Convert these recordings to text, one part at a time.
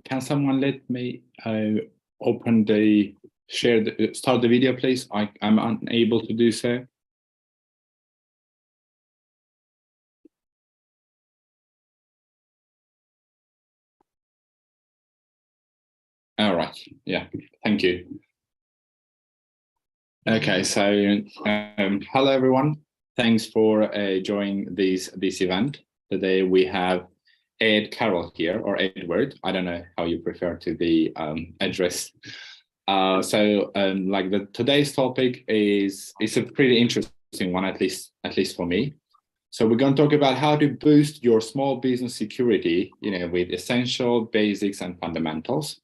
Can someone let me open the start the video, please? I'm unable to do so. All right. Yeah. Thank you. Okay. So, hello everyone. Thanks for joining this event. Today we have Ed Carroll here, or Edward. I don't know how you prefer to be addressed. Today's topic is a pretty interesting one, at least for me. So we're going to talk about how to boost your small business security, with essential basics and fundamentals.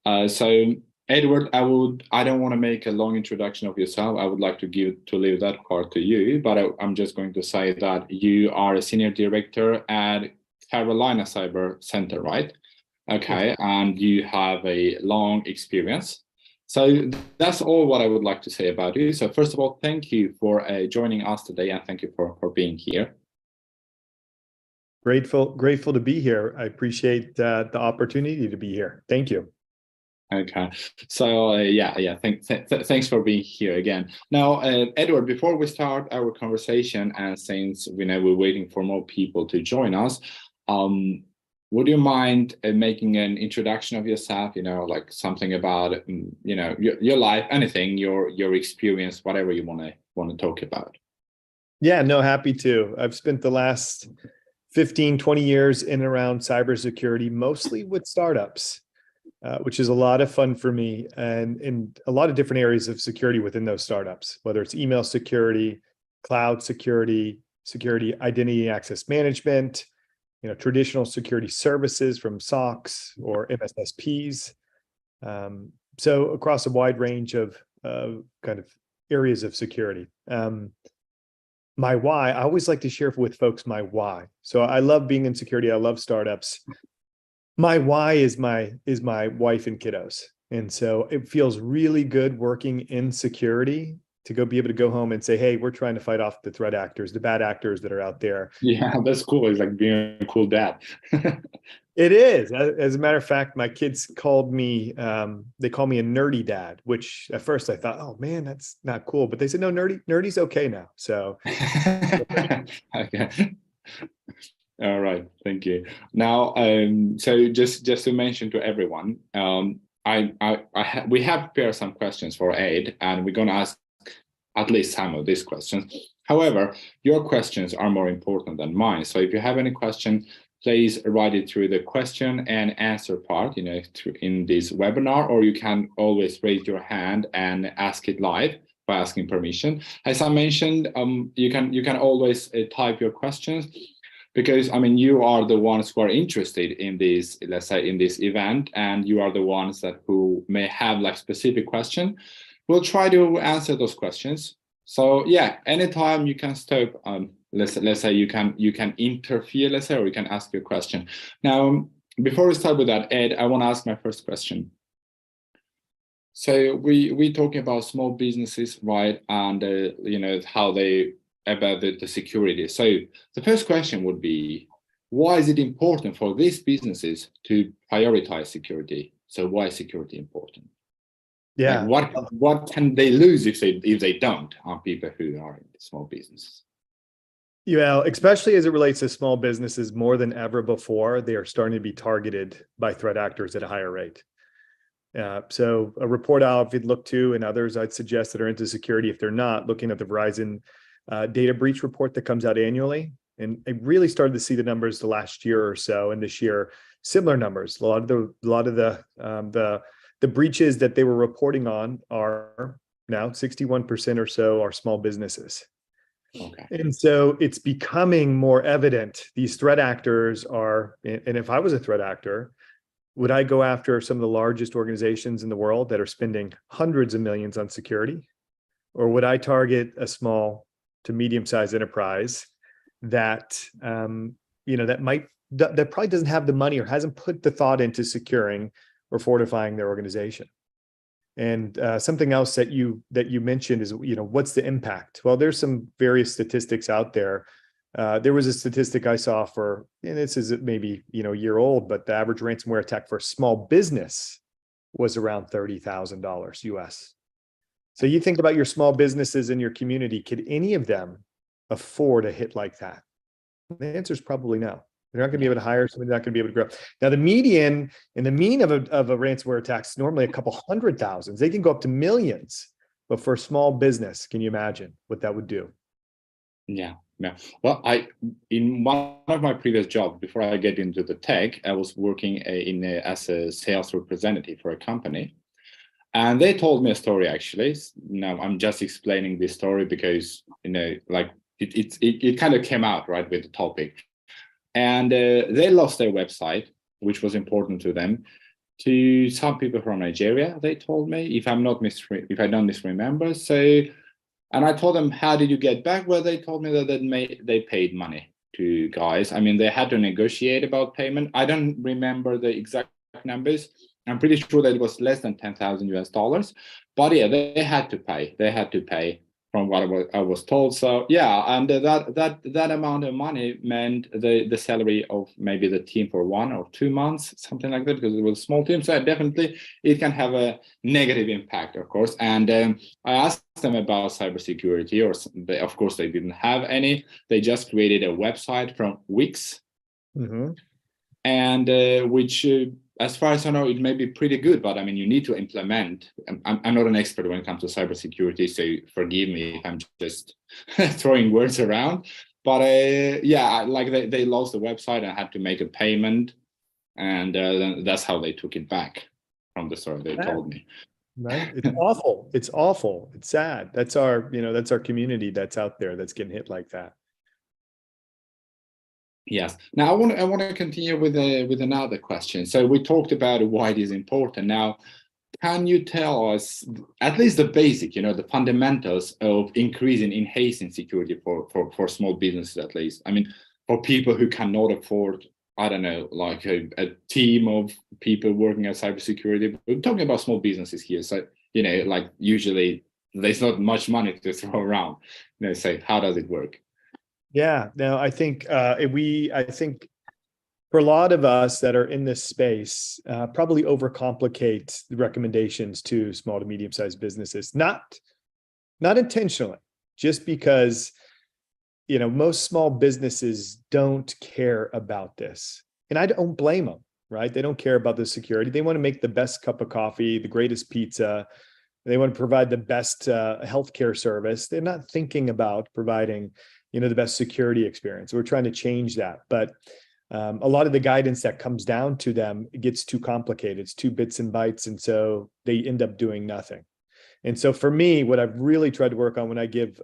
So Edward, I don't want to make a long introduction of yourself. I would like to leave that part to you, but I'm just going to say that you are a senior director at Carolina Cyber Center, right? Okay, and you have a long experience. So that's all what I would like to say about you. So first of all, thank you for joining us today, and thank you for being here. Grateful to be here. I appreciate the opportunity to be here. Thank you. Okay, so thanks for being here again. Now, Edward, before we start our conversation, and since we're waiting for more people to join us, would you mind making an introduction of yourself? Like something about your life, anything, your experience, whatever you want to talk about. Yeah, no, happy to. I've spent the last 15, 20 years in and around cybersecurity, mostly with startups. Which is a lot of fun for me, and in a lot of different areas of security within those startups, whether it's email security, cloud security, security identity and access management, traditional security services from SOCs or MSSPs. So across a wide range of kind of areas of security. My why, I always like to share with folks my why. So I love being in security. I love startups. My why is my wife and kiddos. And so it feels really good working in security to be able to go home and say, hey, we're trying to fight off the threat actors, the bad actors that are out there. Yeah, that's cool. It's like being a cool dad. It is. As a matter of fact, my kids called me, they call me a nerdy dad, which at first I thought, oh man, that's not cool. But they said, no, nerdy's okay now. So. Okay. All right, thank you. Now, so just to mention to everyone, we have prepared some questions for Ed, and we're going to ask at least some of these questions. However, your questions are more important than mine. So if you have any question, please write it through the question and answer part, in this webinar, or you can always raise your hand and ask it live by asking permission. As I mentioned, you can always type your questions. Because you are the ones who are interested in this, let's say, in this event, and you are the ones who may have like specific question. We'll try to answer those questions. So yeah, anytime you can stop. Let's say you can interfere, let's say, or you can ask your question. Now, before we start with that, Ed, I want to ask my first question. So we talking about small businesses, right? And how they about the security. So the first question would be, why is it important for these businesses to prioritize security? So why is security important? Yeah. Like what can they lose if they don't, on people who are in small businesses? Yeah, especially as it relates to small businesses, more than ever before, they are starting to be targeted by threat actors at a higher rate. So a report I've looked to, and others I'd suggest that are into security, if they're not, looking at the Verizon data breach report that comes out annually. And I really started to see the numbers the last year or so, and this year, similar numbers. A lot of the breaches that they were reporting on are now 61% or so are small businesses. Okay. And so it's becoming more evident. These threat actors are, and if I was a threat actor, would I go after some of the largest organizations in the world that are spending hundreds of millions on security? Or would I target a small to medium-sized enterprise that that probably doesn't have the money or hasn't put the thought into securing or fortifying their organization? And something else that you mentioned is, what's the impact? Well, there's some various statistics out there There was a statistic I saw for, and this is maybe, a year old, but the average ransomware attack for a small business was around $30,000 US. So you think about your small businesses in your community, could any of them afford a hit like that? The answer is probably no. They're not going to be able to hire somebody, they're not going to be able to grow. Now, the median and the mean of a ransomware attack is normally a couple hundred thousands. They can go up to millions. But for a small business, can you imagine what that would do? Yeah. Well, in one of my previous jobs, before I get into the tech, I was working as a sales representative for a company. And they told me a story, actually. Now, I'm just explaining this story because, like it kind of came out, right, with the topic. And they lost their website, which was important to them, to some people from Nigeria, they told me, if I don't misremember. So, and I told them, how did you get back? Well, they told me that they paid money to guys. I mean, they had to negotiate about payment. I don't remember the exact numbers. I'm pretty sure that it was less than 10,000 US dollars. But yeah, they had to pay. They had to pay from what I was told. So yeah, and that amount of money meant the salary of maybe the team for 1 or 2 months, something like that, because it was a small team. So definitely it can have a negative impact, of course. And I asked them about cybersecurity, of course they didn't have any. They just created a website from Wix, and which as far as I know, it may be pretty good, but I mean, you need to implement. I'm not an expert when it comes to cybersecurity, so forgive me if I'm just throwing words around. But yeah, like they lost the website and had to make a payment, and that's how they took it back from the story they told me. Right? It's awful. It's awful. It's sad. That's our community that's out there that's getting hit like that. Yes. Now I want to continue with another question. So we talked about why it is important. Now, can you tell us at least the basic, the fundamentals of enhancing security for small businesses, at least? I mean, for people who cannot afford, I don't know, like a team of people working at cybersecurity. We're talking about small businesses here, so like usually there's not much money to throw around. Say, how does it work? Yeah, no, I think I think for a lot of us that are in this space, probably overcomplicate the recommendations to small to medium-sized businesses, not intentionally, just because most small businesses don't care about this, and I don't blame them. Right? They don't care about the security. They want to make the best cup of coffee, the greatest pizza. They want to provide the best healthcare service. They're not thinking about providing the best security experience. We're trying to change that. But a lot of the guidance that comes down to them, it gets too complicated. It's too bits and bytes. And so they end up doing nothing. And so for me, what I've really tried to work on when I give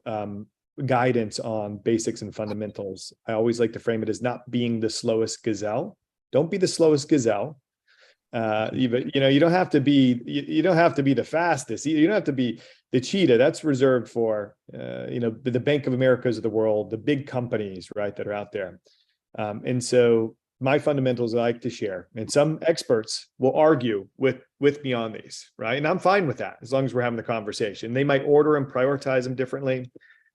guidance on basics and fundamentals, I always like to frame it as not being the slowest gazelle. Don't be the slowest gazelle. You don't have to be the fastest. You don't have to be the cheetah. That's reserved for the Bank of Americas of the world, the big companies, right, that are out there. And so my fundamentals I like to share, and some experts will argue with me on these, right? And I'm fine with that as long as we're having the conversation. They might order and prioritize them differently,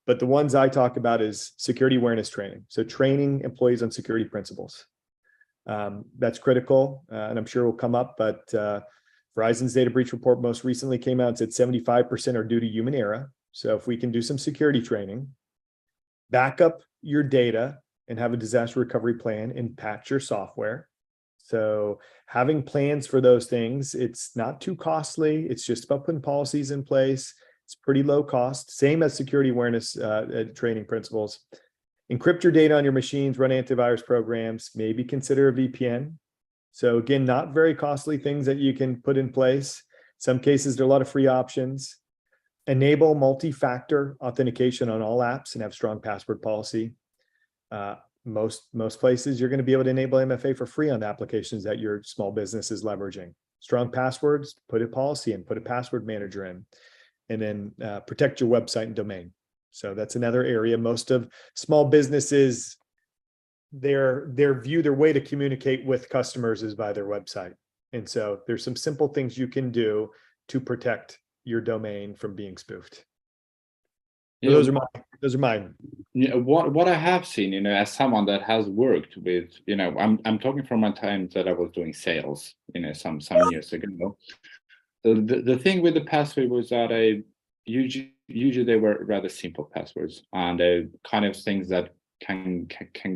but the ones I talk about is security awareness training. So training employees on security principles. That's critical, and I'm sure will come up, but Verizon's data breach report most recently came out and said 75% are due to human error. So if we can do some security training, back up your data and have a disaster recovery plan and patch your software. So having plans for those things, it's not too costly. It's just about putting policies in place. It's pretty low cost, same as security awareness training principles. Encrypt your data on your machines, run antivirus programs, maybe consider a VPN. So again, not very costly things that you can put in place. Some cases, there are a lot of free options. Enable multi-factor authentication on all apps and have strong password policy. Most places, you're going to be able to enable MFA for free on the applications that your small business is leveraging. Strong passwords, put a policy in, put a password manager in, and then protect your website and domain. So that's another area. Most of small businesses, their way to communicate with customers is by their website. And so there's some simple things you can do to protect your domain from being spoofed. So those are Those are mine. What I have seen, as someone that has worked with, I'm talking from my time that I was doing sales, some years ago. The thing with the password was that usually they were rather simple passwords, and kind of things that can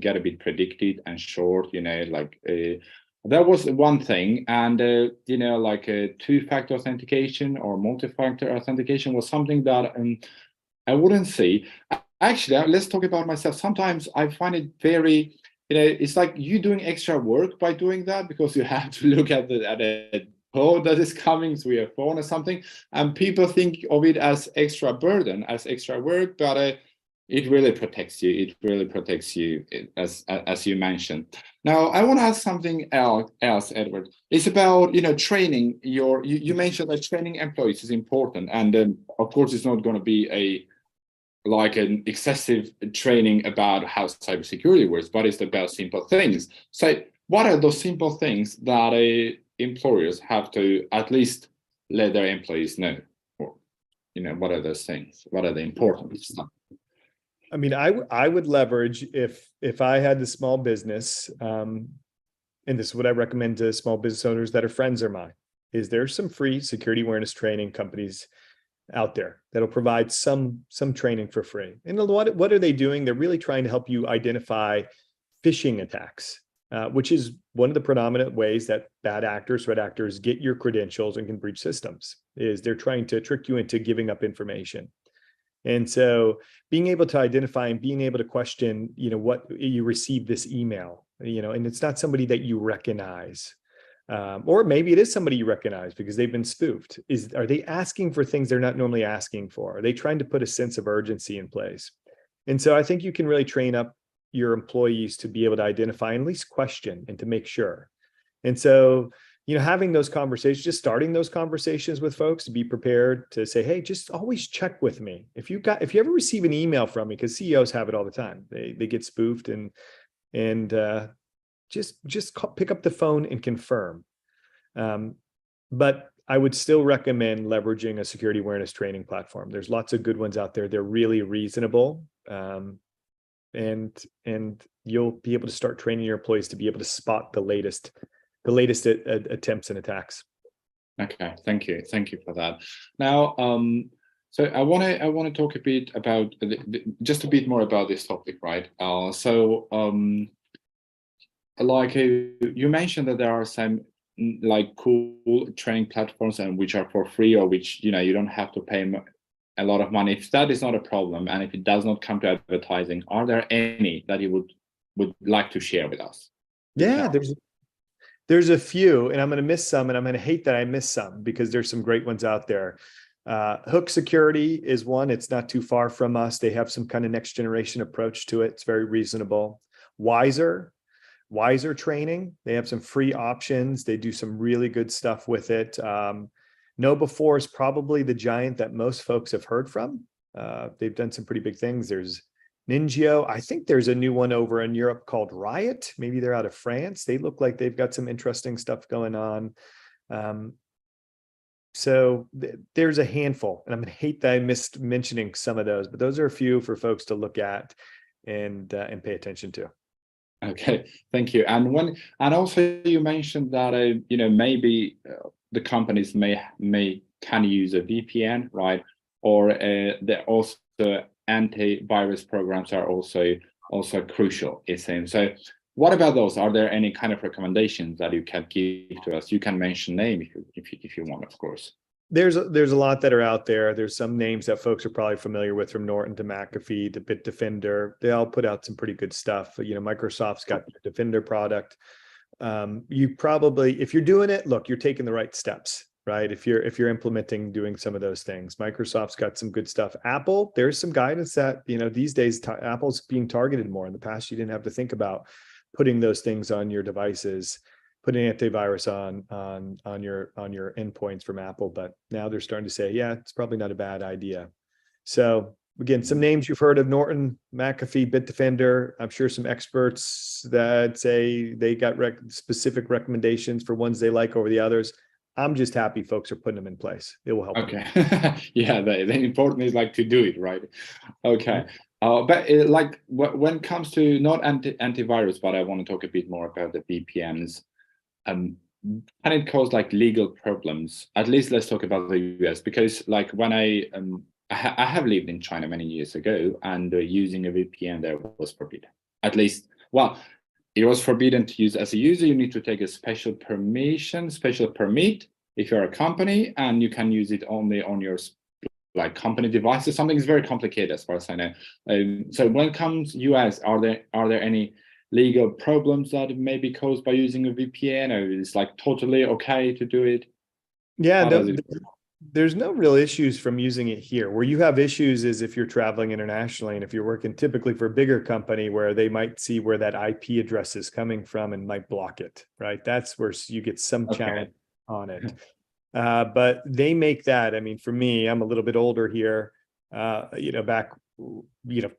get a bit predicted and short, that was one thing. And like a two-factor authentication or multi-factor authentication was something that I wouldn't say. Actually, let's talk about myself. Sometimes I find it very, it's like you doing extra work by doing that, because you have to look at the code that is coming through your phone or something, and people think of it as extra burden, as extra work, but it really protects you. It really protects you, as you mentioned. Now, I want to ask something else, Edward. It's about training you mentioned that training employees is important, and of course, it's not going to be like an excessive training about how cybersecurity works, but it's about simple things. So what are those simple things that employers have to at least let their employees know? Or, what are those things? What are the important stuff? I mean, I would leverage if I had the small business, and this is what I recommend to small business owners that are friends of mine, is there's some free security awareness training companies out there that'll provide some training for free. And what are they doing? They're really trying to help you identify phishing attacks, which is one of the predominant ways that bad actors, threat actors get your credentials and can breach systems, is they're trying to trick you into giving up information. And so being able to identify and being able to question, what you received this email, and it's not somebody that you recognize. Or maybe it is somebody you recognize because they've been spoofed. Are they asking for things they're not normally asking for? Are they trying to put a sense of urgency in place? And so I think you can really train up your employees to be able to identify and at least question and to make sure. And so, having those conversations, just starting those conversations with folks, to be prepared to say, hey, just always check with me. If you ever receive an email from me, because CEOs have it all the time, they get spoofed and just pick up the phone and confirm. But I would still recommend leveraging a security awareness training platform. There's lots of good ones out there. They're really reasonable. And you'll be able to start training your employees to be able to spot the latest attempts and attacks. Okay, thank you for that. Now, so I want to talk a bit about just a bit more about this topic, right? Like you mentioned that there are some like cool training platforms and which are for free, or which you don't have to pay a lot of money. If that is not a problem, and if it does not come to advertising, are there any that you would like to share with us? Yeah, there's a few, and I'm going to miss some, and I'm going to hate that I miss some, because there's some great ones out there. Hook Security is one. It's not too far from us. They have some kind of next generation approach to it. It's very reasonable. Wiser training. They have some free options. They do some really good stuff with it. KnowBe4 is probably the giant that most folks have heard from. They've done some pretty big things. There's Ningio. I think there's a new one over in Europe called Riot. Maybe they're out of France. They look like they've got some interesting stuff going on. So there's a handful, and I'm going to hate that I missed mentioning some of those, but those are a few for folks to look at and pay attention to. Okay, thank you. And also you mentioned that maybe the companies can use a VPN, right? Or also antivirus programs are also crucial, it seems. So what about those? Are there any kind of recommendations that you can give to us? You can mention name if you want, of course. There's a lot that are out there. There's some names that folks are probably familiar with, from Norton to McAfee to Bitdefender. They all put out some pretty good stuff. Microsoft's got the Defender product. You probably, if you're doing it, look, you're taking the right steps, right? If you're implementing, doing some of those things. Microsoft's got some good stuff. Apple, there's some guidance that, these days Apple's being targeted more. In the past, you didn't have to think about putting those things on your devices, putting antivirus on your endpoints from Apple, but now they're starting to say, yeah, it's probably not a bad idea. So again, some names you've heard of: Norton, McAfee, Bitdefender. I'm sure some experts that say they got specific recommendations for ones they like over the others. I'm just happy folks are putting them in place. It will help. Okay. Yeah, the important is like to do it, right? Okay. But like when it comes to not antivirus, but I want to talk a bit more about the VPNs. Um, can it cause like legal problems? At least let's talk about the US, because like when I have lived in China many years ago, and using a VPN there was forbidden. At least, well, it was forbidden to use as a user. You need to take a special permission, special permit if you're a company, and you can use it only on your like company devices. Something is very complicated as far as I know. So when it comes US, are there any legal problems that may be caused by using a VPN, or is like totally okay to do it? Yeah, How does it? there's no real issues from using it here. Where you have issues is if you're traveling internationally, and if you're working typically for a bigger company where they might see where that IP address is coming from and might block it, right? That's where you get some challenge on it. But they make that, I mean, for me, I'm a little bit older here. Back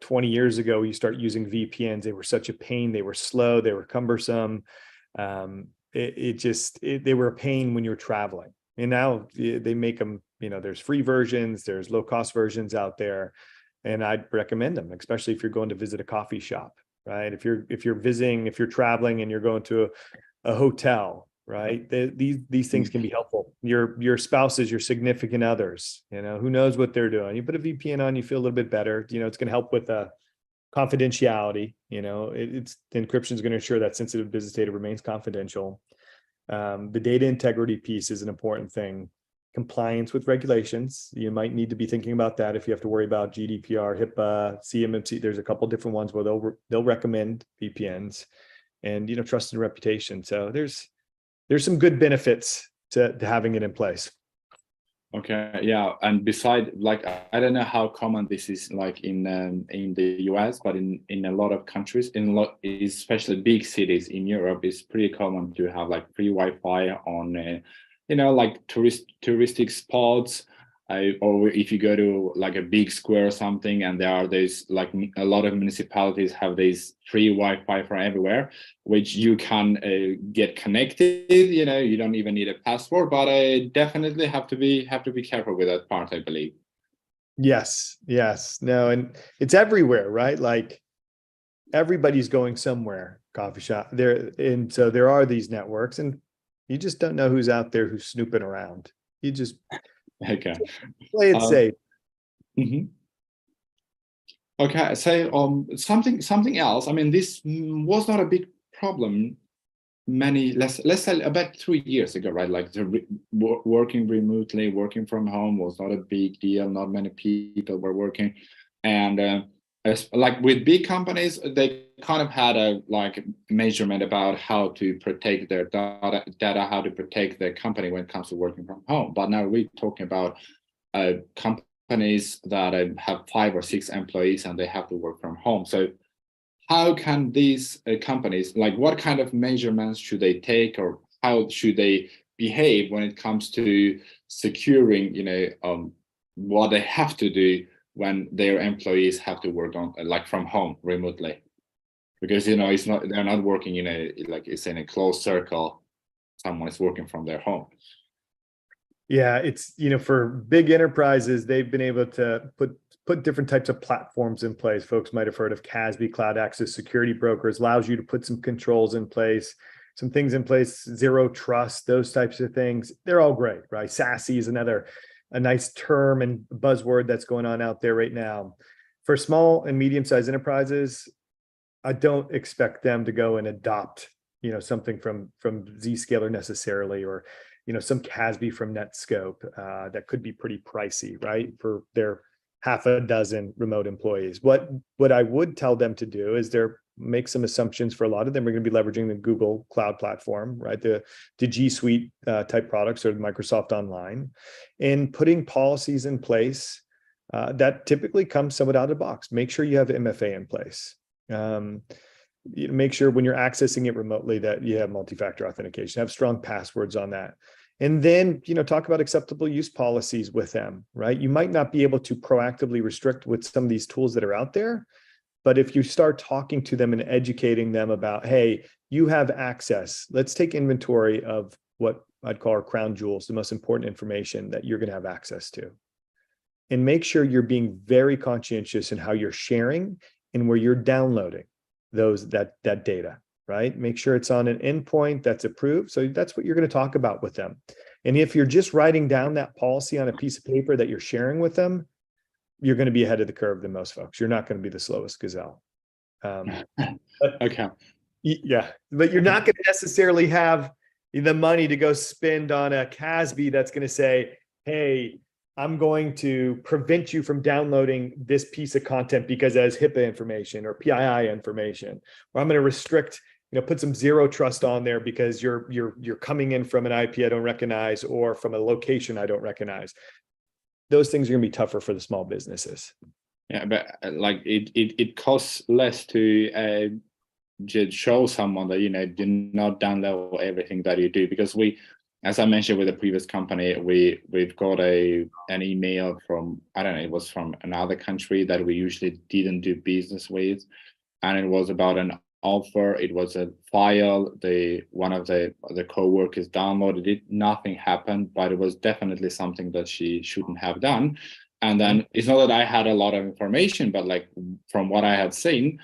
20 years ago, you start using VPNs. They were such a pain. They were slow. They were cumbersome. They were a pain when you're traveling. And now they make them, there's free versions, there's low cost versions out there. And I'd recommend them, especially if you're going to visit a coffee shop, right? If you're traveling and you're going to a hotel, right? These things can be helpful. Your spouses, your significant others, who knows what they're doing. You put a VPN on, you feel a little bit better. It's going to help with confidentiality. The encryption is going to ensure that sensitive business data remains confidential. The data integrity piece is an important thing. Compliance with regulations. You might need to be thinking about that if you have to worry about GDPR, HIPAA, CMMC. There's a couple different ones where they'll recommend VPNs, and trust and reputation. So there's some good benefits to having it in place. Okay, yeah, and beside, like, I don't know how common this is like in the US, but in a lot of countries, especially big cities in Europe, it's pretty common to have like free Wi-Fi on like touristic spots, or if you go to like a big square or something, and there are these, like, a lot of municipalities have these free Wi-Fi for everywhere, which you can get connected. You don't even need a password, but I definitely have to be careful with that part, I believe. Yes, no, and it's everywhere, right? Like everybody's going somewhere, coffee shop there, and so there are these networks, and you just don't know who's out there who's snooping around. You just okay, play it safe. Mm-hmm. Okay, so something else. I mean, this was not a big problem let's say about 3 years ago, right? Like working remotely, working from home was not a big deal. Not many people were working, and like with big companies, they kind of had a like measurement about how to protect their data, how to protect their company when it comes to working from home. But now we're talking about companies that have 5 or 6 employees and they have to work from home. So how can these companies, like, what kind of measurements should they take, or how should they behave when it comes to securing, what they have to do when their employees have to work on, like, from home remotely? Because they're not working it's in a closed circle. Someone is working from their home. Yeah, it's, for big enterprises, they've been able to put different types of platforms in place. Folks might have heard of CASB, Cloud Access Security Brokers, allows you to put some controls in place, some things in place, zero trust, those types of things. They're all great, right? SASE is a nice term and buzzword that's going on out there right now. For small and medium-sized enterprises, I don't expect them to go and adopt, something from Zscaler necessarily, or some CASB from Netscope that could be pretty pricey, right, for their half a dozen remote employees. What I would tell them to do is make some assumptions. For a lot of them, we're going to be leveraging the Google Cloud Platform, right, the G Suite type products, or Microsoft Online, and putting policies in place that typically come somewhat out of the box. Make sure you have MFA in place. Make sure when you're accessing it remotely that you have multi-factor authentication, have strong passwords on that. And then, talk about acceptable use policies with them, right? You might not be able to proactively restrict with some of these tools that are out there, but if you start talking to them and educating them about, hey, you have access, let's take inventory of what I'd call our crown jewels, the most important information that you're going to have access to. and make sure you're being very conscientious in how you're sharing and where you're downloading that data, right? Make sure it's on an endpoint that's approved. So that's what you're going to talk about with them. And if you're just writing down that policy on a piece of paper that you're sharing with them, you're going to be ahead of the curve than most folks. You're not going to be the slowest gazelle. Okay. Yeah, but you're not going to necessarily have the money to go spend on a CASB that's going to say, hey, I'm going to prevent you from downloading this piece of content because it has HIPAA information or PII information, or I'm going to restrict, put some zero trust on there because you're coming in from an IP I don't recognize or from a location I don't recognize. Those things are going to be tougher for the small businesses. Yeah, but like it costs less to just show someone that do not download everything that you do, because we, as I mentioned with the previous company, we've got an email from, I don't know, it was from another country that we usually didn't do business with, and it was about an offer. It was a file. One of the co-workers downloaded it. Nothing happened, but it was definitely something that she shouldn't have done. And then it's not that I had a lot of information, but like from what I had seen,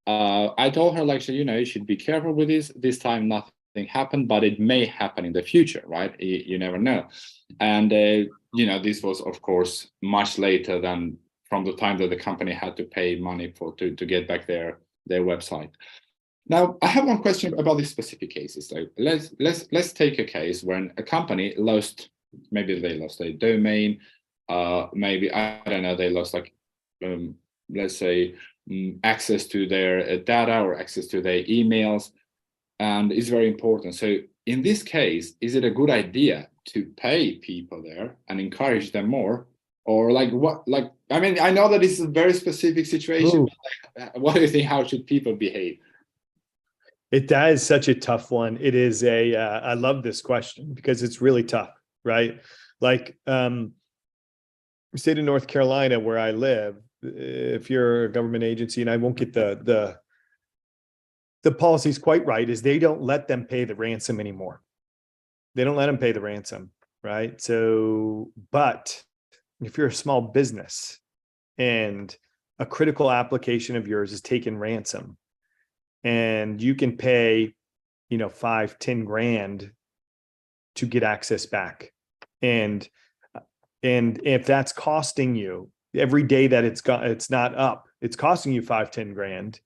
I told her, like, you should be careful with this. This time nothing happened, but it may happen in the future, right? You never know. And this was, of course, much later than from the time that the company had to pay money to get back their website. Now, I have one question about these specific cases. So let's take a case when a company lost, maybe they lost a domain, maybe, I don't know, they lost let's say access to their data or access to their emails, and it's very important. So in this case, is it a good idea to pay people there and encourage them more? Or I mean, I know that this is a very specific situation, but what do you think? How should people behave? That is such a tough one. It is I love this question because it's really tough, right? Like, state of North Carolina, where I live, if you're a government agency, and I won't get the policies quite right, is they don't let them pay the ransom anymore. They don't let them pay the ransom, right? So, but if you're a small business and a critical application of yours is taken ransom, and you can pay, $5-10 grand to get access back, and if that's costing you every day that it's not up, it's costing you 5-10 grand.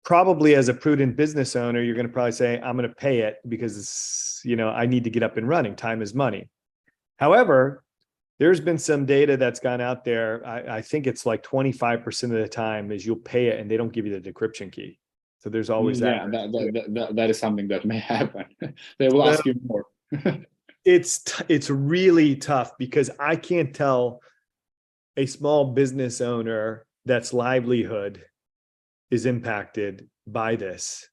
Probably as a prudent business owner, you're going to probably say, I'm going to pay it because I need to get up and running. Time is money. However, there's been some data that's gone out there. I think it's like 25% of the time is you'll pay it and they don't give you the decryption key. So there's always that. Yeah, that is something that may happen. They will ask you more. It's really tough because I can't tell a small business owner that's livelihood is impacted by this.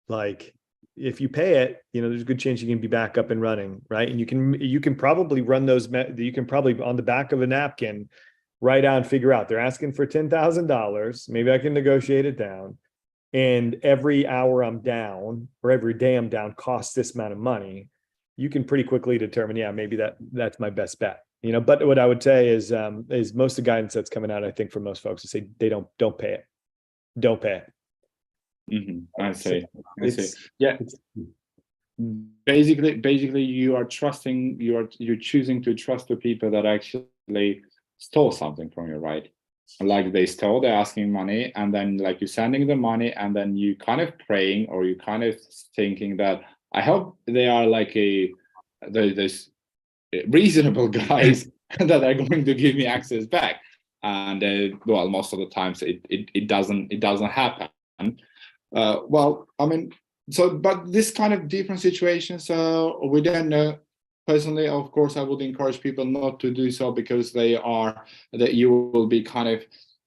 Like, if you pay it, there's a good chance you can be back up and running, right? And you can probably run those. You can probably on the back of a napkin write out and figure out they're asking for $10,000. Maybe I can negotiate it down. And every hour I'm down or every day I'm down costs this amount of money. You can pretty quickly determine, yeah, maybe that's my best bet. But what I would say is most of the guidance that's coming out, I think, from most folks, is say they don't pay it. Don't pay it. Mm-hmm. I see. Yeah. Basically, you are trusting. You're choosing to trust the people that actually stole something from you, right? Like they stole, they're asking money, and then like you're sending the money, and then you kind of praying, or you kind of thinking that I hope they are like those reasonable guys that are going to give me access back. And well, most of the times it doesn't happen. Well, I mean, but this kind of different situation. So we don't know. Personally, of course, I would encourage people not to do so, because that you will be kind of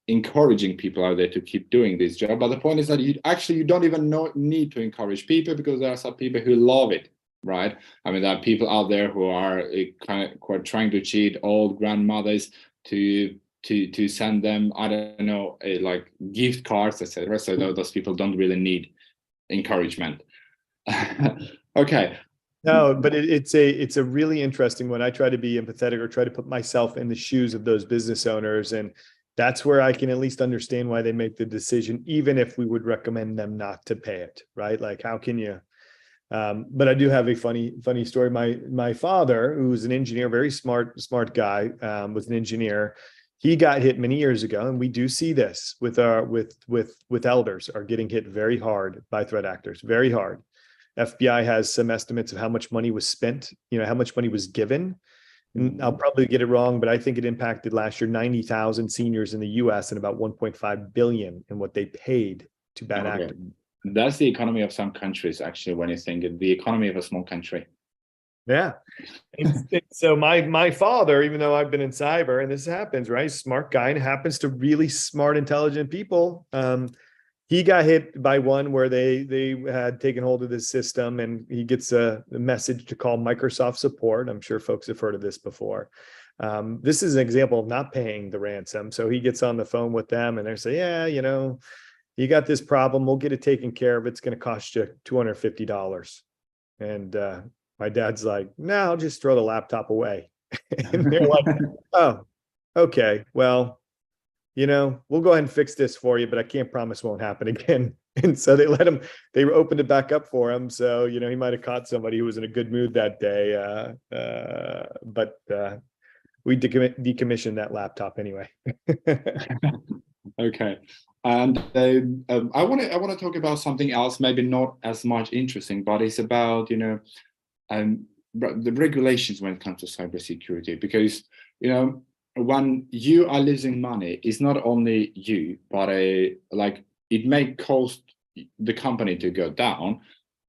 encouraging people out there to keep doing this job. But the point is that you don't even need to encourage people, because there are some people who love it, right? I mean, there are people out there who are kind of trying to cheat old grandmothers to send them, I don't know, like gift cards, etc. So those people don't really need encouragement. Okay. No, but it's a really interesting one. I try to be empathetic or try to put myself in the shoes of those business owners, and that's where I can at least understand why they make the decision, even if we would recommend them not to pay it, right? Like, how can you? But I do have a funny story. My father, who's an engineer, very smart guy, was an engineer. He got hit many years ago, and we do see this with our with elders are getting hit very hard by threat actors, very hard. FBI has some estimates of how much money was spent, how much money was given. And I'll probably get it wrong, but I think it impacted last year 90,000 seniors in the US and about 1.5 billion in what they paid to bad Okay. actors. That's the economy of some countries, actually, when you think of the economy of a small country. Yeah. And so my father, even though I've been in cyber, and this happens, right? Smart guy, and it happens to really smart, intelligent people. He got hit by one where they had taken hold of this system, and he gets a message to call Microsoft support. I'm sure folks have heard of this before. This is an example of not paying the ransom. So he gets on the phone with them, and they say, yeah, you got this problem. We'll get it taken care of. It's going to cost you $250. And my dad's like, no, I'll just throw the laptop away. And they're like, oh, okay, well, we'll go ahead and fix this for you, but I can't promise won't happen again. And so they opened it back up for him. So, he might have caught somebody who was in a good mood that day. But we decommissioned that laptop anyway. Okay. And I want to talk about something else, maybe not as much interesting, but it's about, the regulations when it comes to cybersecurity, because, when you are losing money, it's not only you, but it may cost the company to go down,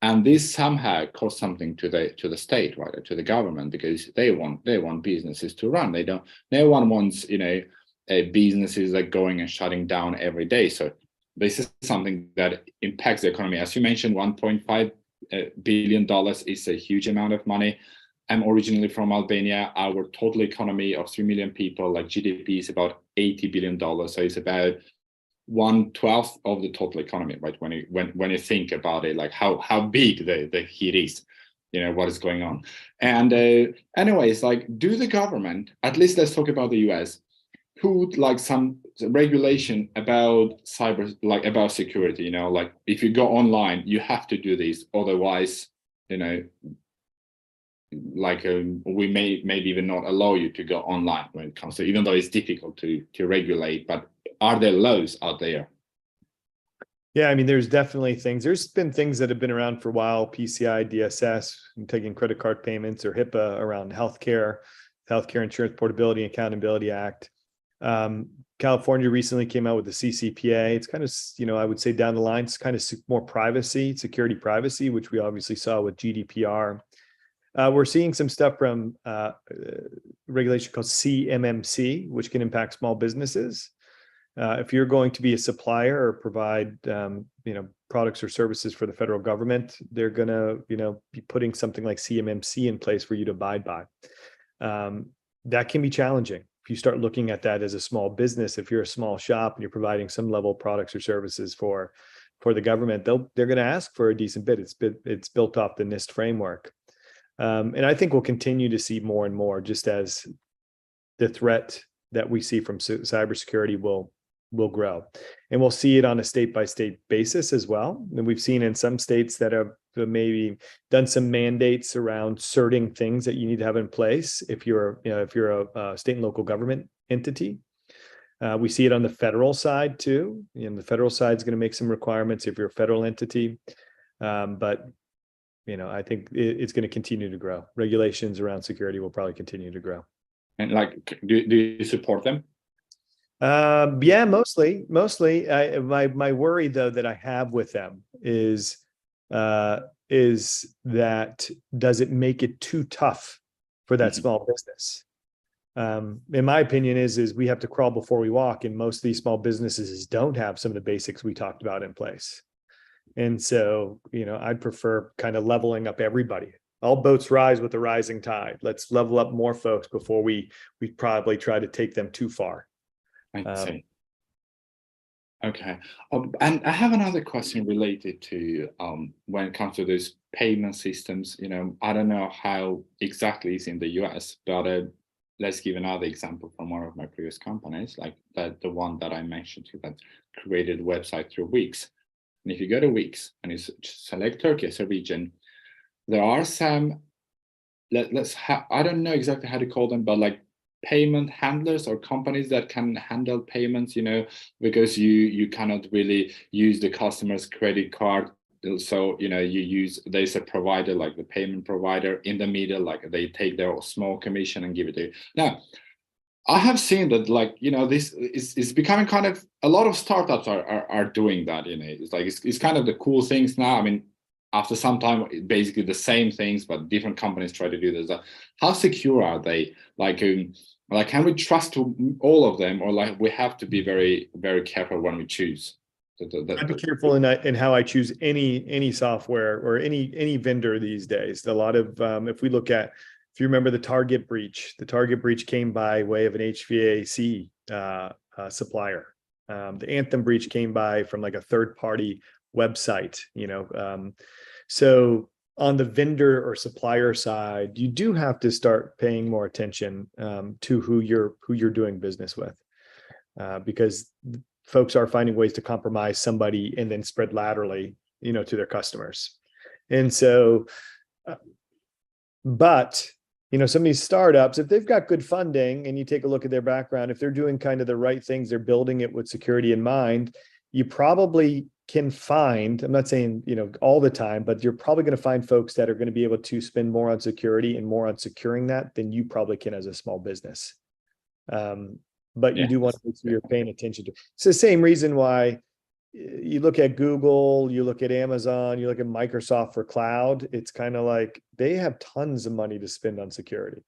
and this somehow costs something to the state, right, or to the government, because they want businesses to run. No one wants businesses like going and shutting down every day. So this is something that impacts the economy. As you mentioned, $1.5 billion is a huge amount of money. I'm originally from Albania. Our total economy of 3 million people, like GDP, is about $80 billion. So it's about 1/12 of the total economy, right? When you think about it, like how big the hit is, what is going on. And anyways, like, do the government, at least let's talk about the US, put like some regulation about cyber, like about security, like if you go online, you have to do this, otherwise, like we may maybe even not allow you to go online when it comes to, even though it's difficult to regulate, but are there laws out there? Yeah, I mean, there's definitely things. There's been things that have been around for a while, PCI, DSS, taking credit card payments, or HIPAA around healthcare Insurance Portability and Accountability Act. California recently came out with the CCPA. It's kind of, I would say down the line, it's kind of more security privacy, which we obviously saw with GDPR. We're seeing some stuff from regulation called CMMC, which can impact small businesses. If you're going to be a supplier or provide, products or services for the federal government, they're going to, be putting something like CMMC in place for you to abide by. That can be challenging. If you start looking at that as a small business, if you're a small shop and you're providing some level of products or services for the government, they're going to ask for a decent bid. It's built off the NIST framework. And I think we'll continue to see more and more, just as the threat that we see from cybersecurity will grow. And we'll see it on a state-by-state basis as well. And we've seen in some states that have maybe done some mandates around certain things that you need to have in place if you're a state and local government entity. We see it on the federal side too. The federal side is going to make some requirements if you're a federal entity. But I think it's going to continue to grow. Regulations around security will probably continue to grow. And like, do you support them? Yeah, mostly. My worry though that I have with them is that, does it make it too tough for that small business? In my opinion is we have to crawl before we walk, and most of these small businesses don't have some of the basics we talked about in place. And so, I'd prefer kind of leveling up everybody. All boats rise with the rising tide. Let's level up more folks before we probably try to take them too far. I see. Okay. And I have another question related to when it comes to this payment systems, I don't know how exactly it's in the US, but let's give another example from one of my previous companies, like the one that I mentioned to that created a website through Wix. And if you go to Wix and you select Turkey as a region, there are some, I don't know exactly how to call them, but like payment handlers or companies that can handle payments, because you cannot really use the customer's credit card. So, there's a provider like the payment provider in the middle, like they take their small commission and give it to you. Now, I have seen that, like, this is becoming kind of, a lot of startups are doing that, it's like, it's kind of the cool things now. I mean, after some time, basically the same things, but different companies try to do this. How secure are they? Like, can we trust all of them, or like we have to be very, very careful when we choose? I'd be careful in how I choose any software or any vendor these days. A lot of if you remember the Target breach came by way of an HVAC supplier. The Anthem breach came by from like a third-party website. So on the vendor or supplier side, you do have to start paying more attention to who you're doing business with, because folks are finding ways to compromise somebody and then spread laterally, to their customers. And so, but, some of these startups, if they've got good funding and you take a look at their background, if they're doing kind of the right things, they're building it with security in mind, you probably can find, I'm not saying, all the time, but you're probably going to find folks that are going to be able to spend more on security and more on securing that than you probably can as a small business. But you do want to make sure you're paying attention to. It's the same reason why you look at Google, you look at Amazon, you look at Microsoft for cloud. It's kind of like they have tons of money to spend on security,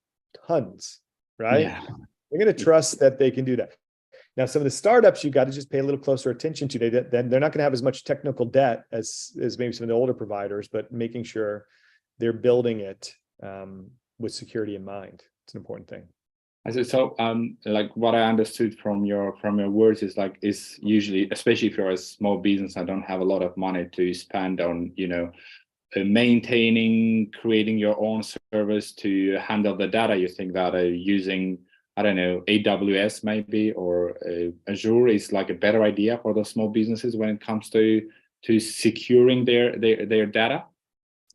tons, right? Yeah. They're going to trust that they can do that. Now, some of the startups, you've got to just pay a little closer attention to. They're not going to have as much technical debt as maybe some of the older providers, but making sure they're building it with security in mind. It's an important thing. So, like what I understood from your words is usually, especially if you're a small business, I don't have a lot of money to spend on, maintaining, creating your own service to handle the data. You think that using, I don't know, AWS maybe, or Azure is like a better idea for those small businesses when it comes to securing their data?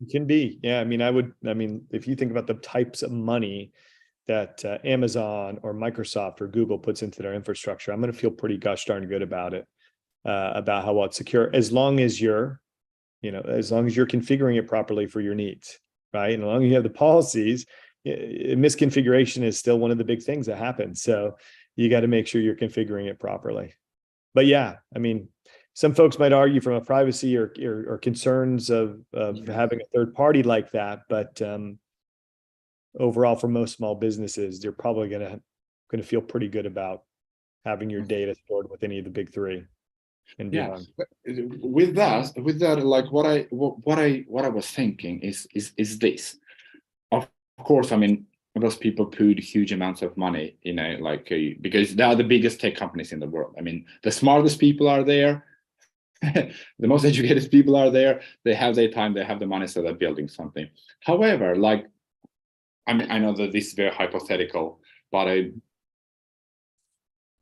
It can be, yeah. I mean, if you think about the types of money that Amazon or Microsoft or Google puts into their infrastructure, I'm going to feel pretty gosh darn good about it, about how well it's secure, as long as you're configuring it properly for your needs, right? And as long as you have the policies, misconfiguration is still one of the big things that happens. So you got to make sure you're configuring it properly. But yeah, I mean, some folks might argue from a privacy or concerns of having a third party like that, but overall, for most small businesses, you're probably going to feel pretty good about having your data stored with any of the big three and beyond. With that, like what I was thinking is this. Of course, I mean, those people put huge amounts of money, because they are the biggest tech companies in the world. I mean, the smartest people are there. The most educated people are there. They have their time, they have the money, so they're building something. However, like, I mean, I know that this is very hypothetical, but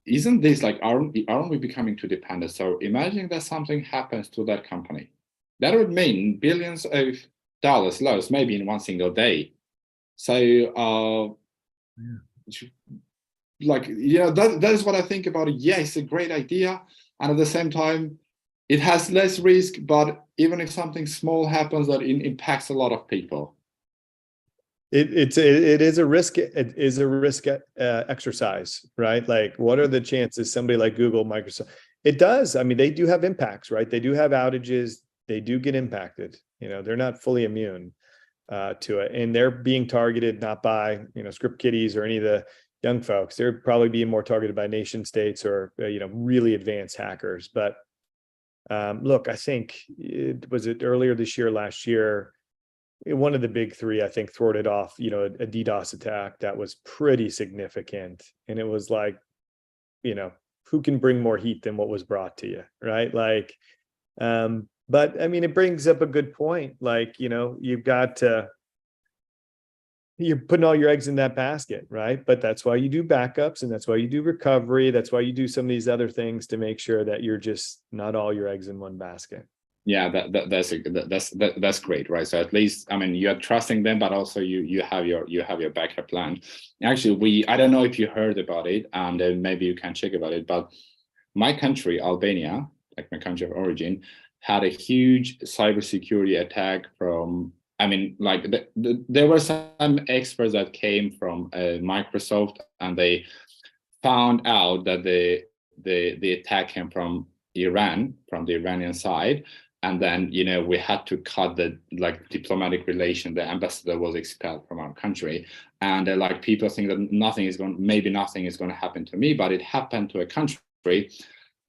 isn't this like, aren't we becoming too dependent? So imagine that something happens to that company. That would mean billions of dollars lost, maybe in one single day. So, that is what I think about it. Yeah, it's a great idea. And at the same time, it has less risk, but even if something small happens, that it impacts a lot of people. It is a risk. It is a risk exercise, right? Like, what are the chances somebody like Google, Microsoft? It does. I mean, they do have impacts, right? They do have outages. They do get impacted. They're not fully immune to it, and they're being targeted not by script kiddies or any of the young folks. They're probably being more targeted by nation states or really advanced hackers. But look, I think was it earlier this year, last year. One of the big three, I think, thwarted off, a DDoS attack that was pretty significant. And it was like, who can bring more heat than what was brought to you, right? Like, But I mean, it brings up a good point. Like, you've got to, you're putting all your eggs in that basket, right? But that's why you do backups, and that's why you do recovery. That's why you do some of these other things to make sure that you're just not all your eggs in one basket. Yeah, that's great, right? So at least, I mean, you're trusting them, but also you have your backup plan. Actually, I don't know if you heard about it, and maybe you can check about it, but my country, Albania, like my country of origin, had a huge cybersecurity attack from. I mean, like there were some experts that came from Microsoft, and they found out that the attack came from Iran, from the Iranian side. And then, we had to cut the diplomatic relation. The ambassador was expelled from our country. And like people think that maybe nothing is going to happen to me, but it happened to a country.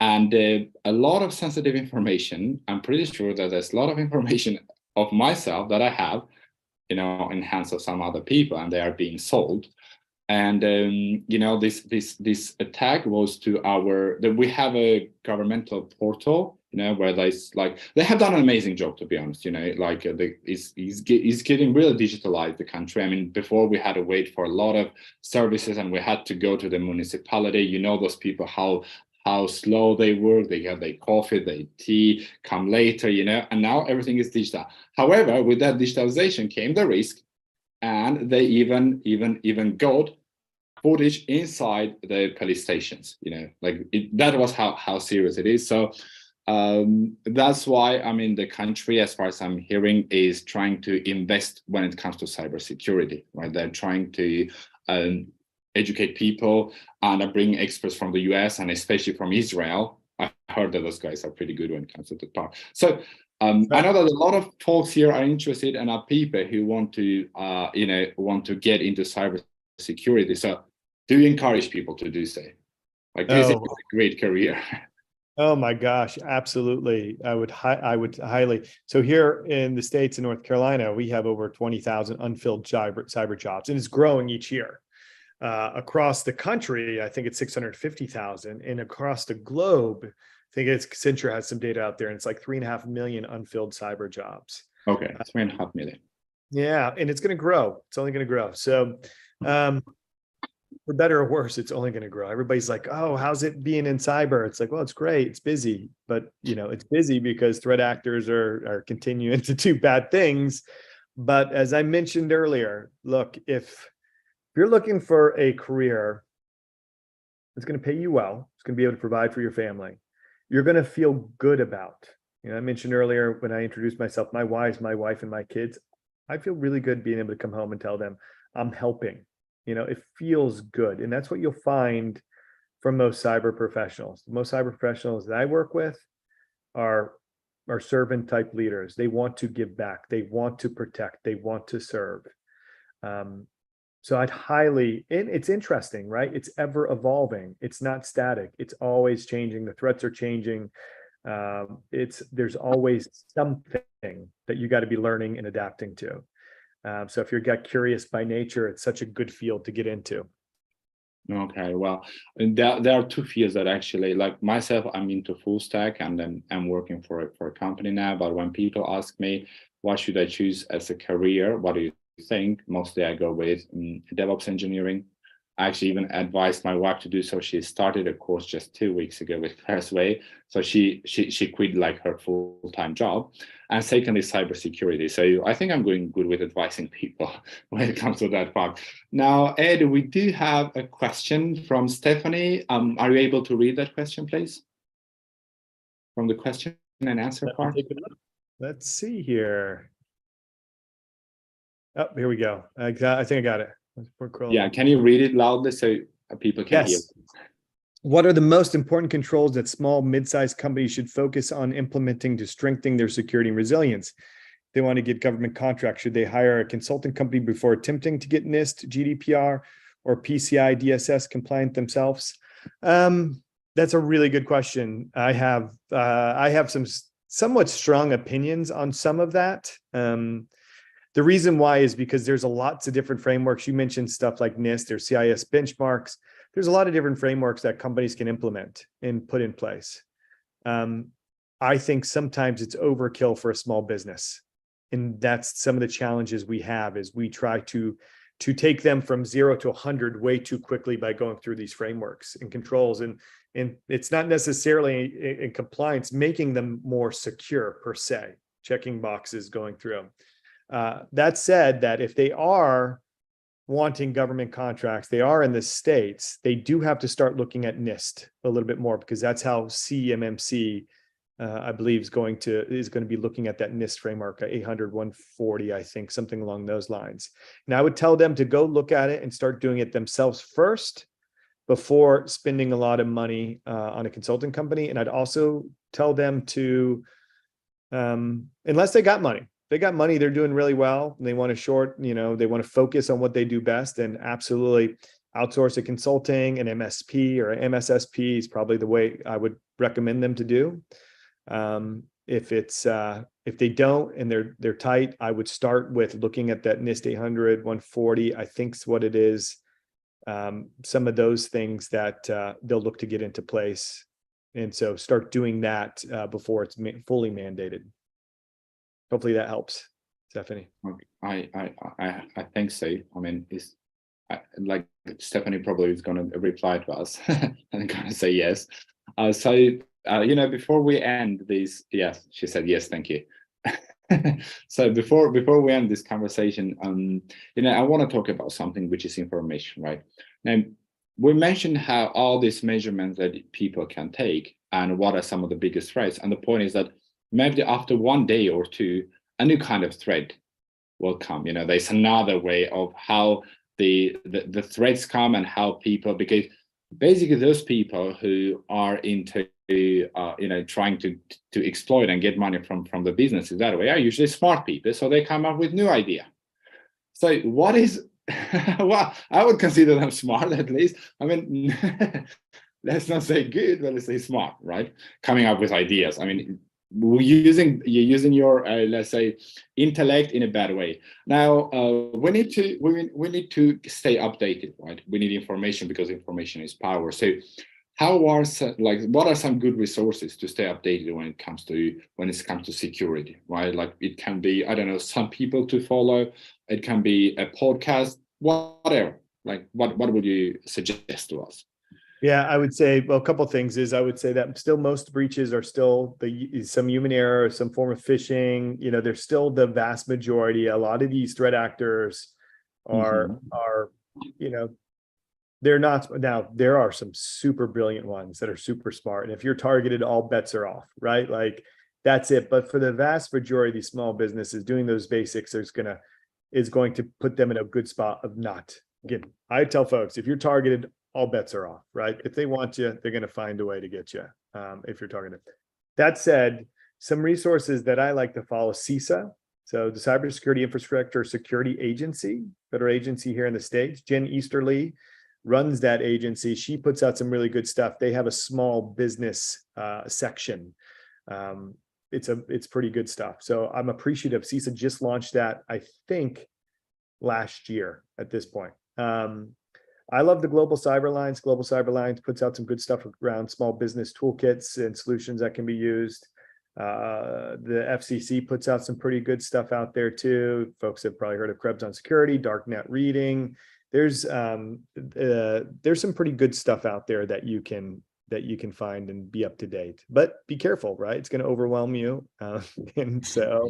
And a lot of sensitive information, I'm pretty sure that there's a lot of information of myself that I have, in hands of some other people, and they are being sold. And this attack was to we have a governmental portal, where they have done an amazing job, to be honest. It's getting really digitalized, the country. I mean, before we had to wait for a lot of services, and we had to go to the municipality. Those people, how slow they work. They get their coffee, their tea, come later. And now everything is digital. However, with that digitalization came the risk. And they even got footage inside the police stations. That was how serious it is. So that's why, I mean, the country, as far as I'm hearing, is trying to invest when it comes to cybersecurity. Right? They're trying to educate people and bring experts from the US and especially from Israel. I heard that those guys are pretty good when it comes to the part. So. I know that a lot of folks here are interested and are people who want to get into cybersecurity. So, do you encourage people to do so? This is a great career. Oh my gosh, absolutely! I would highly. So here in the States, in North Carolina, we have over 20,000 unfilled cyber jobs, and it's growing each year. Across the country, I think it's 650,000, and across the globe, I think Accenture has some data out there, and it's like 3.5 million unfilled cyber jobs. Okay, 3.5 million. Yeah, and it's going to grow. It's only going to grow. So, for better or worse, it's only going to grow. Everybody's like, "Oh, how's it being in cyber?" It's like, well, it's great. It's busy, but it's busy because threat actors are continuing to do bad things. But as I mentioned earlier, look, if you're looking for a career that's going to pay you well, it's going to be able to provide for your family, you're going to feel good about. I mentioned earlier when I introduced myself, my wife and my kids, I feel really good being able to come home and tell them I'm helping. It feels good. And that's what you'll find from most cyber professionals. Most cyber professionals that I work with are servant type leaders. They want to give back. They want to protect. They want to serve. So and it's interesting, right? It's ever evolving. It's not static. It's always changing. The threats are changing. There's always something that you got to be learning and adapting to. So if you're curious by nature, it's such a good field to get into. Okay, well, there are two fields that actually, like myself, I'm into full stack, and then I'm working for a company now. But when people ask me, what should I choose as a career? What do you think? Mostly I go with DevOps engineering. I actually even advised my wife to do so. She started a course just 2 weeks ago with Clarusway. So she quit her full-time job. And secondly, cybersecurity. So I think I'm going good with advising people when it comes to that part. Now, Ed, we do have a question from Stephanie. Are you able to read that question, please? From the question and answer part. Let's see here. Oh, here we go. I think I got it. Yeah, can you read it loudly so people can hear? What are the most important controls that small, mid-sized companies should focus on implementing to strengthen their security and resilience? If they want to get government contracts, should they hire a consulting company before attempting to get NIST, GDPR, or PCI DSS compliant themselves? That's a really good question. I have some somewhat strong opinions on some of that. The reason why is because there's lots of different frameworks. You mentioned stuff like NIST or CIS benchmarks. There's a lot of different frameworks that companies can implement and put in place. I think sometimes it's overkill for a small business. And that's some of the challenges we have is we try to take them from 0 to 100 way too quickly by going through these frameworks and controls. And it's not necessarily in compliance, making them more secure per se, checking boxes, going through them. That said, that if they are wanting government contracts, they are in the States, they do have to start looking at NIST a little bit more, because that's how CMMC, I believe, is going to be looking at that NIST framework, 800, 140, I think, something along those lines. And I would tell them to go look at it and start doing it themselves first before spending a lot of money on a consulting company. And I'd also tell them to, unless they got money, they're doing really well, and they want to they want to focus on what they do best, and absolutely outsource a consulting, an MSP or an MSSP is probably the way I would recommend them to do. If they don't and they're tight, I would start with looking at that NIST 800, 140, I think is what it is. Some of those things that they'll look to get into place. And so start doing that before it's fully mandated. Hopefully that helps, Stephanie. I think so. I mean, like Stephanie probably is going to reply to us and going to say yes. Before we end this, yes, she said yes, thank you. So before we end this conversation, I want to talk about something which is information, right? Now, we mentioned how all these measurements that people can take and what are some of the biggest threats. And the point is that maybe after one day or two, a new kind of threat will come. There's another way of how the threats come and how people, because basically those people who are into trying to exploit and get money from the businesses that way are usually smart people, so they come up with new idea. So what is well, I would consider them smart, at least. I mean, let's not say good, but let's say smart, right? Coming up with ideas. I mean, you're using your let's say intellect in a bad way. Now we need to stay updated, right? We need information because information is power. So what are some good resources to stay updated when it comes to security, right? Like, it can be, I don't know, some people to follow, it can be a podcast, whatever. Like, what would you suggest to us? Yeah, I would say, well, a couple of things is I would say that still most breaches are still some human error, some form of phishing. They're still the vast majority. A lot of these threat actors are they're not. Now, there are some super brilliant ones that are super smart. And if you're targeted, all bets are off, right? Like, that's it. But for the vast majority of these small businesses, doing those basics is going to put them in a good spot of not getting. I tell folks, if you're targeted, all bets are off, right? If they want you, they're going to find a way to get you if you're targeted. That said, some resources that I like to follow, CISA, so the Cybersecurity Infrastructure Security Agency, federal agency here in the States. Jen Easterly runs that agency. She puts out some really good stuff. They have a small business section. It's pretty good stuff. So I'm appreciative. CISA just launched that, I think, last year at this point. I love the Global Cyber Alliance. Global Cyber Alliance puts out some good stuff around small business toolkits and solutions that can be used. The FCC puts out some pretty good stuff out there too. Folks have probably heard of Krebs on Security, Darknet Reading. There's some pretty good stuff out there that you can find and be up to date. But be careful, right? It's going to overwhelm you, and so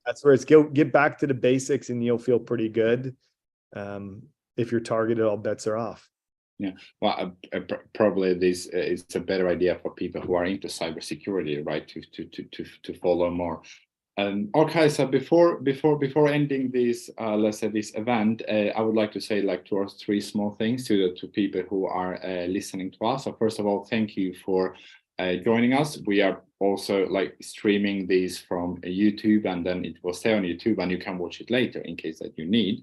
that's where it's get back to the basics, and you'll feel pretty good. If you're targeted, all bets are off. Yeah, well, probably this is a better idea for people who are into cybersecurity, right? To follow more. Okay, so before ending this, let's say this event, I would like to say like 2 or 3 small things to people who are listening to us. So first of all, thank you for joining us. We are also like streaming these from YouTube, and then it will stay on YouTube, and you can watch it later in case that you need.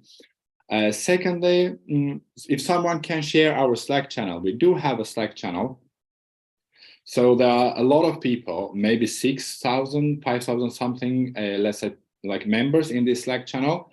Secondly, if someone can share our Slack channel, we do have a Slack channel. So there are a lot of people, maybe 6,000, 5,000 something, let's say, like members in this Slack channel.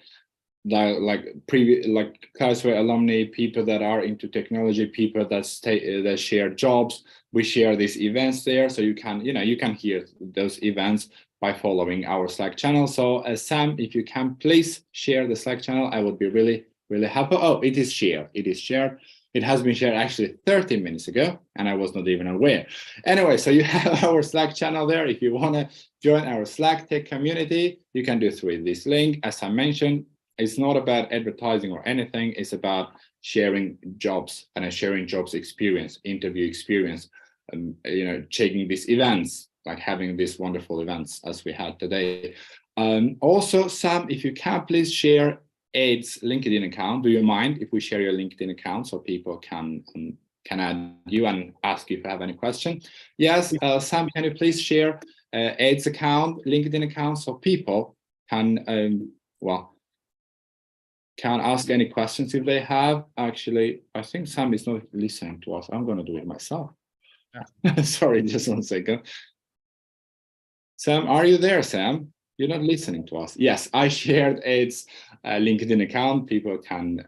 like Clarusway alumni, people that are into technology, people that share jobs. We share these events there, so you can hear those events by following our Slack channel. So Sam, if you can please share the Slack channel, I would be really happy. Oh, it is shared. It is shared. It has been shared actually 30 minutes ago, and I was not even aware. Anyway, so you have our Slack channel there. If you want to join our Slack tech community, you can do through this link. As I mentioned, it's not about advertising or anything. It's about sharing jobs and sharing jobs experience, interview experience, checking these events, like having these wonderful events as we had today. Also, Sam, if you can please share Ed's LinkedIn account. Do you mind if we share your LinkedIn account so people can add you and ask you if you have any question? Yes, Sam, can you please share Ed's account, LinkedIn account, so people can can ask any questions if they have. Actually, I think Sam is not listening to us. I'm going to do it myself. Sorry, just 1 second. Sam, are you there, Sam? You're not listening to us. Yes, I shared Ed's LinkedIn account. People can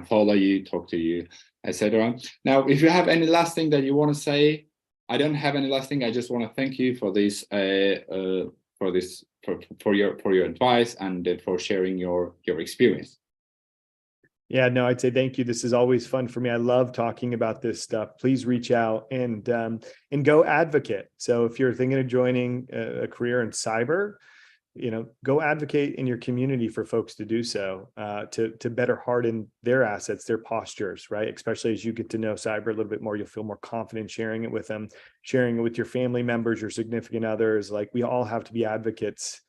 follow you, talk to you, etc. Now, if you have any last thing that you want to say, I don't have any last thing. I just want to thank you for this, for your advice and for sharing your experience. Yeah, no, I'd say thank you. This is always fun for me. I love talking about this stuff. Please reach out and go advocate. So if you're thinking of joining a career in cyber, go advocate in your community for folks to do so, to better harden their assets, their postures, right? Especially as you get to know cyber a little bit more, you'll feel more confident sharing it with them, sharing it with your family members, your significant others. Like, we all have to be advocates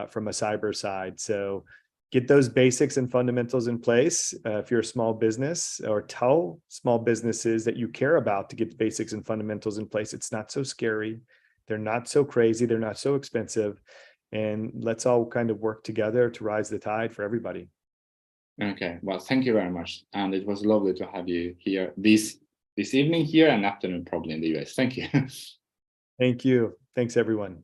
from a cyber side. So get those basics and fundamentals in place. If you're a small business, or tell small businesses that you care about to get the basics and fundamentals in place. It's not so scary. They're not so crazy. They're not so expensive. And let's all kind of work together to rise the tide for everybody. Okay, well, thank you very much. And it was lovely to have you here this evening here and afternoon, probably in the US. Thank you. Thank you. Thanks, everyone.